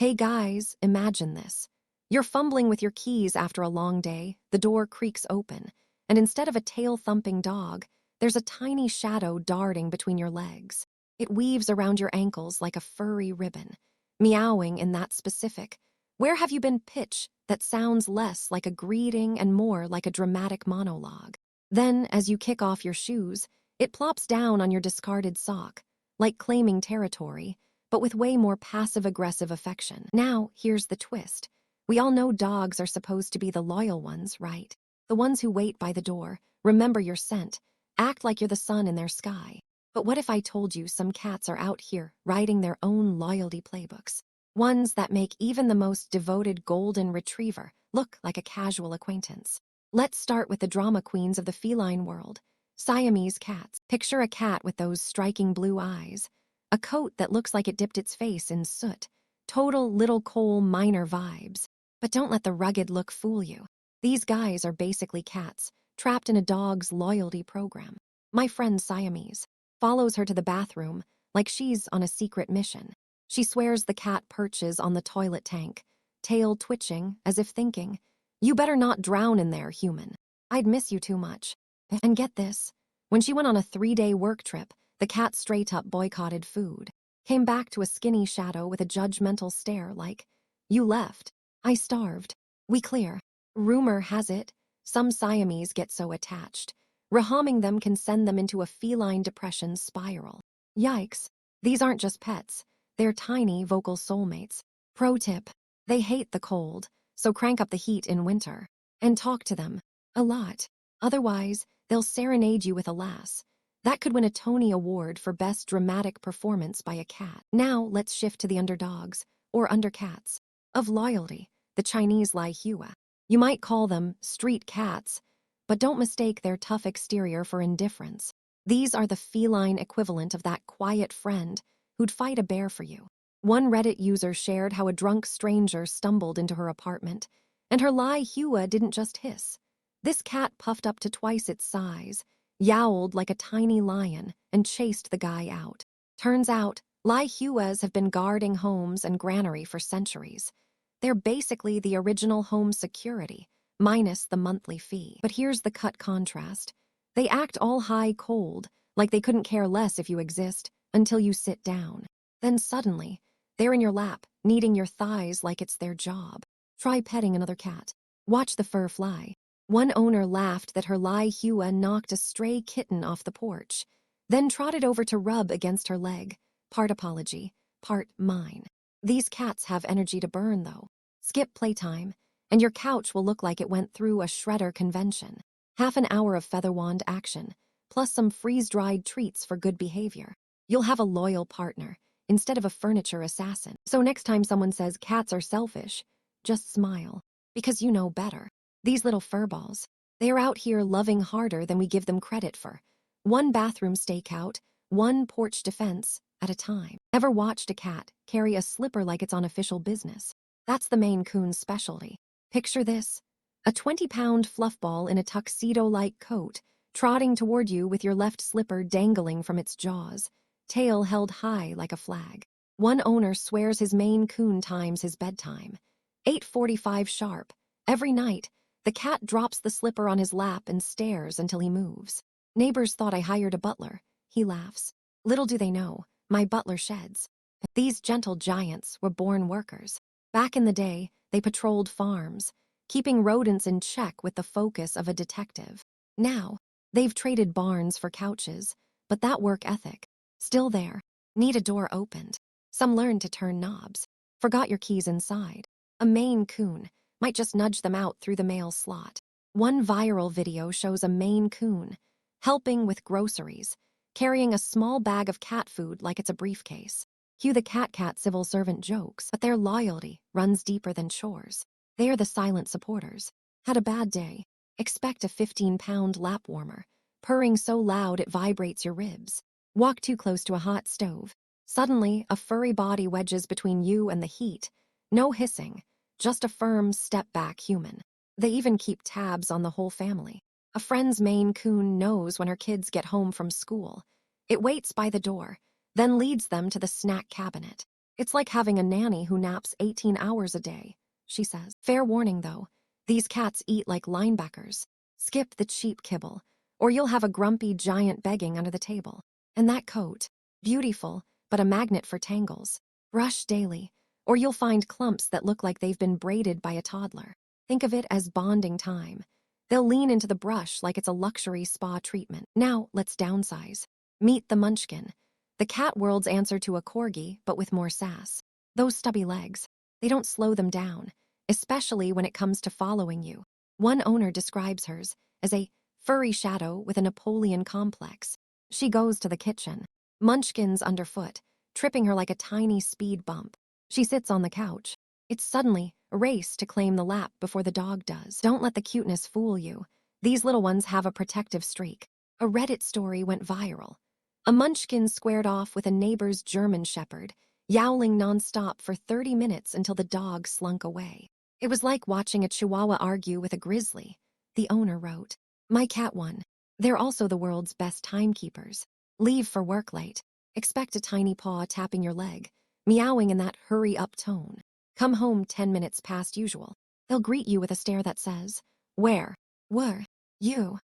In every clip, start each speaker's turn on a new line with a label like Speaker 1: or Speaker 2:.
Speaker 1: Hey guys, imagine this. You're fumbling with your keys after a long day, the door creaks open, and instead of a tail-thumping dog, there's a tiny shadow darting between your legs. It weaves around your ankles like a furry ribbon, meowing in that specific, "Where have you been?" pitch that sounds less like a greeting and more like a dramatic monologue. Then, as you kick off your shoes, it plops down on your discarded sock, like claiming territory, but with way more passive-aggressive affection. Now, here's the twist. We all know dogs are supposed to be the loyal ones, right? The ones who wait by the door, remember your scent, act like you're the sun in their sky. But what if I told you some cats are out here writing their own loyalty playbooks? Ones that make even the most devoted golden retriever look like a casual acquaintance. Let's start with the drama queens of the feline world. Siamese cats. Picture a cat with those striking blue eyes, a coat that looks like it dipped its face in soot. Total Little Coal Miner vibes. But don't let the rugged look fool you. These guys are basically cats, trapped in a dog's loyalty program. My friend Siamese follows her to the bathroom like she's on a secret mission. She swears the cat perches on the toilet tank, tail twitching as if thinking, "You better not drown in there, human. I'd miss you too much." And get this, when she went on a 3-day work trip, the cat straight up boycotted food. Came back to a skinny shadow with a judgmental stare like, "You left. I starved. We clear." Rumor has it, some Siamese get so attached, reharming them can send them into a feline depression spiral. Yikes. These aren't just pets. They're tiny vocal soulmates. Pro tip. They hate the cold, so crank up the heat in winter. And talk to them. A lot. Otherwise, they'll serenade you with a lass. That could win a Tony Award for Best Dramatic Performance by a Cat. Now let's shift to the underdogs, or undercats, of loyalty, the Chinese Lai Hua. You might call them street cats, but don't mistake their tough exterior for indifference. These are the feline equivalent of that quiet friend who'd fight a bear for you. One Reddit user shared how a drunk stranger stumbled into her apartment, and her Lai Hua didn't just hiss. This cat puffed up to twice its size, yowled like a tiny lion, and chased the guy out. Turns out, Lai Huas have been guarding homes and granary for centuries. They're basically the original home security, minus the monthly fee. But here's the cut contrast. They act all high cold, like they couldn't care less if you exist, until you sit down. Then suddenly, they're in your lap, kneading your thighs like it's their job. Try petting another cat. Watch the fur fly. One owner laughed that her Lai Hua knocked a stray kitten off the porch, then trotted over to rub against her leg, part apology, part mine. These cats have energy to burn, though. Skip playtime, and your couch will look like it went through a shredder convention. Half an hour of feather wand action, plus some freeze-dried treats for good behavior. You'll have a loyal partner, instead of a furniture assassin. So next time someone says cats are selfish, just smile, because you know better. These little furballs, they are out here loving harder than we give them credit for. One bathroom stakeout, one porch defense at a time. Ever watched a cat carry a slipper like it's on official business? That's the Maine Coon's specialty. Picture this, a 20-pound fluff ball in a tuxedo-like coat, trotting toward you with your left slipper dangling from its jaws, tail held high like a flag. One owner swears his Maine Coon times his bedtime. 8:45 sharp. Every night, the cat drops the slipper on his lap and stares until he moves. Neighbors thought I hired a butler. He laughs. Little do they know, my butler sheds. These gentle giants were born workers. Back in the day, they patrolled farms, keeping rodents in check with the focus of a detective. Now, they've traded barns for couches, but that work ethic, still there. Need a door opened. Some learned to turn knobs. Forgot your keys inside. A Maine Coon might just nudge them out through the mail slot. One viral video shows a Maine Coon helping with groceries, carrying a small bag of cat food like it's a briefcase. Cue the cat civil servant jokes, but their loyalty runs deeper than chores. They are the silent supporters. Had a bad day? Expect a 15-pound lap warmer, purring so loud it vibrates your ribs. Walk too close to a hot stove. Suddenly, a furry body wedges between you and the heat. No hissing, just a firm step-back human. They even keep tabs on the whole family. A friend's Maine Coon knows when her kids get home from school. It waits by the door, then leads them to the snack cabinet. It's like having a nanny who naps 18 hours a day, she says. Fair warning, though. These cats eat like linebackers. Skip the cheap kibble, or you'll have a grumpy giant begging under the table. And that coat, beautiful, but a magnet for tangles. Brush daily, or you'll find clumps that look like they've been braided by a toddler. Think of it as bonding time. They'll lean into the brush like it's a luxury spa treatment. Now, let's downsize. Meet the Munchkin. The cat world's answer to a corgi, but with more sass. Those stubby legs, they don't slow them down, especially when it comes to following you. One owner describes hers as a furry shadow with a Napoleon complex. She goes to the kitchen, munchkins underfoot, tripping her like a tiny speed bump. She sits on the couch. It's suddenly a race to claim the lap before the dog does. Don't let the cuteness fool you. These little ones have a protective streak. A Reddit story went viral. A munchkin squared off with a neighbor's German shepherd, yowling nonstop for 30 minutes until the dog slunk away. It was like watching a chihuahua argue with a grizzly. The owner wrote, "My cat won. They're also the world's best timekeepers. Leave for work late. Expect a tiny paw tapping your leg, meowing in that hurry-up tone. Come home 10 minutes past usual. They'll greet you with a stare that says, 'Where? Were? You?'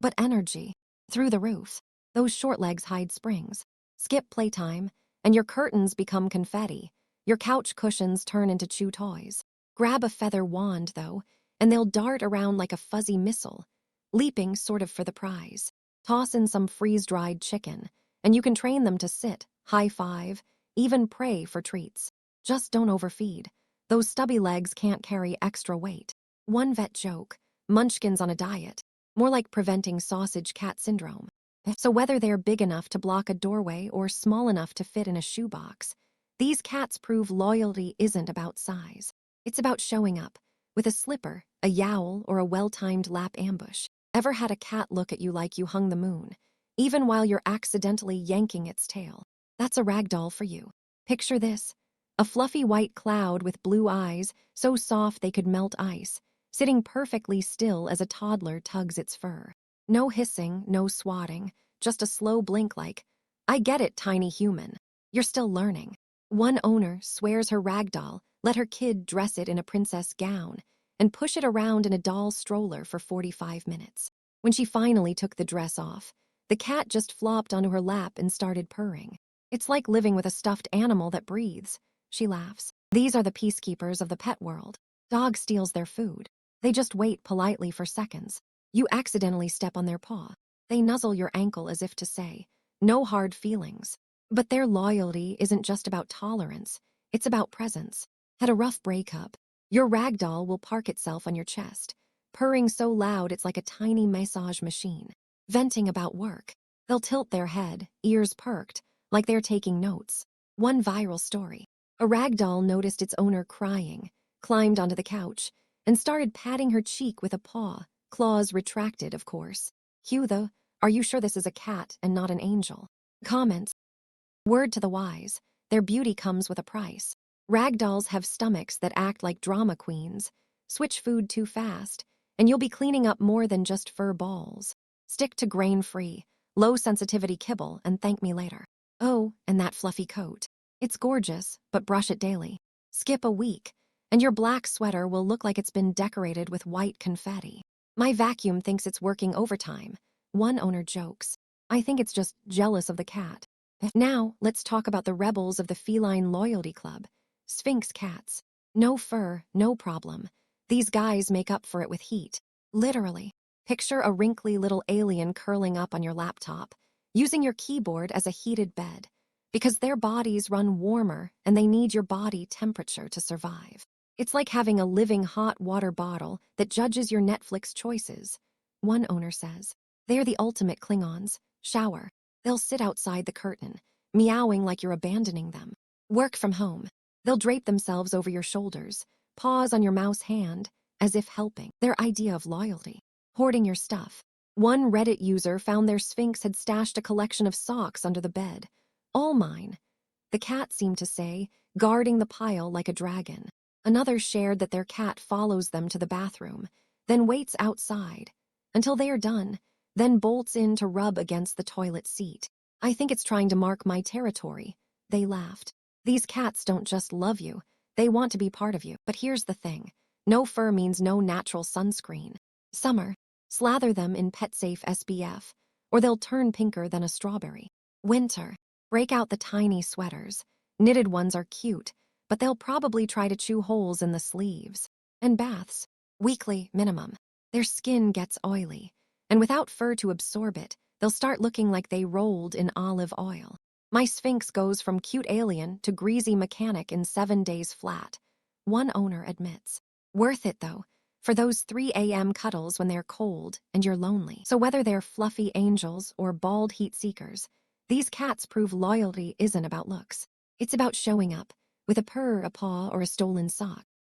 Speaker 1: But energy. Through the roof. Those short legs hide springs. Skip playtime, and your curtains become confetti. Your couch cushions turn into chew toys. Grab a feather wand, though, and they'll dart around like a fuzzy missile, leaping sort of for the prize. Toss in some freeze-dried chicken, and you can train them to sit, high-five, even pray for treats. Just don't overfeed. Those stubby legs can't carry extra weight. One vet joke, munchkins on a diet, more like preventing sausage cat syndrome. So whether they're big enough to block a doorway or small enough to fit in a shoebox, these cats prove loyalty isn't about size. It's about showing up, with a slipper, a yowl, or a well-timed lap ambush. Ever had a cat look at you like you hung the moon, even while you're accidentally yanking its tail? That's a ragdoll for you. Picture this. A fluffy white cloud with blue eyes, so soft they could melt ice, sitting perfectly still as a toddler tugs its fur. No hissing, no swatting, just a slow blink like, "I get it, tiny human. You're still learning." One owner swears her ragdoll let her kid dress it in a princess gown and push it around in a doll stroller for 45 minutes. When she finally took the dress off, the cat just flopped onto her lap and started purring. "It's like living with a stuffed animal that breathes," she laughs. These are the peacekeepers of the pet world. Dog steals their food. They just wait politely for seconds. You accidentally step on their paw. They nuzzle your ankle as if to say, "No hard feelings." But their loyalty isn't just about tolerance, it's about presence. Had a rough breakup, your ragdoll will park itself on your chest, purring so loud it's like a tiny massage machine. Venting about work, they'll tilt their head, ears perked, like they're taking notes. One viral story. A ragdoll noticed its owner crying, climbed onto the couch, and started patting her cheek with a paw, claws retracted, of course. Cue the, "Are you sure this is a cat and not an angel?" Comments. Word to the wise, their beauty comes with a price. Ragdolls have stomachs that act like drama queens. Switch food too fast, and you'll be cleaning up more than just fur balls. Stick to grain-free, low-sensitivity kibble and thank me later. Oh, and that fluffy coat. It's gorgeous, but brush it daily. Skip a week, and your black sweater will look like it's been decorated with white confetti. "My vacuum thinks it's working overtime," one owner jokes. "I think it's just jealous of the cat." Now, let's talk about the rebels of the Feline Loyalty Club. Sphinx cats. No fur, no problem. These guys make up for it with heat. Literally. Picture a wrinkly little alien curling up on your laptop, using your keyboard as a heated bed. Because their bodies run warmer and they need your body temperature to survive. It's like having a living hot water bottle that judges your Netflix choices. One owner says, "They're the ultimate Klingons. Shower. They'll sit outside the curtain, meowing like you're abandoning them. Work from home. They'll drape themselves over your shoulders, paws on your mouse hand, as if helping." Their idea of loyalty. Hoarding your stuff. One Reddit user found their Sphinx had stashed a collection of socks under the bed. "All mine." The cat seemed to say, guarding the pile like a dragon. Another shared that their cat follows them to the bathroom, then waits outside until they are done, then bolts in to rub against the toilet seat. "I think it's trying to mark my territory," they laughed. These cats don't just love you, they want to be part of you. But here's the thing. No fur means no natural sunscreen. Summer, slather them in PetSafe SPF, or they'll turn pinker than a strawberry. Winter, break out the tiny sweaters. Knitted ones are cute, but they'll probably try to chew holes in the sleeves. And baths, weekly minimum. Their skin gets oily, and without fur to absorb it, they'll start looking like they rolled in olive oil. My Sphinx goes from cute alien to greasy mechanic in 7 days flat. One owner admits. Worth it, though, for those 3 a.m. cuddles when they're cold and you're lonely. So whether they're fluffy angels or bald heat seekers, these cats prove loyalty isn't about looks. It's about showing up, with a purr, a paw, or a stolen sock.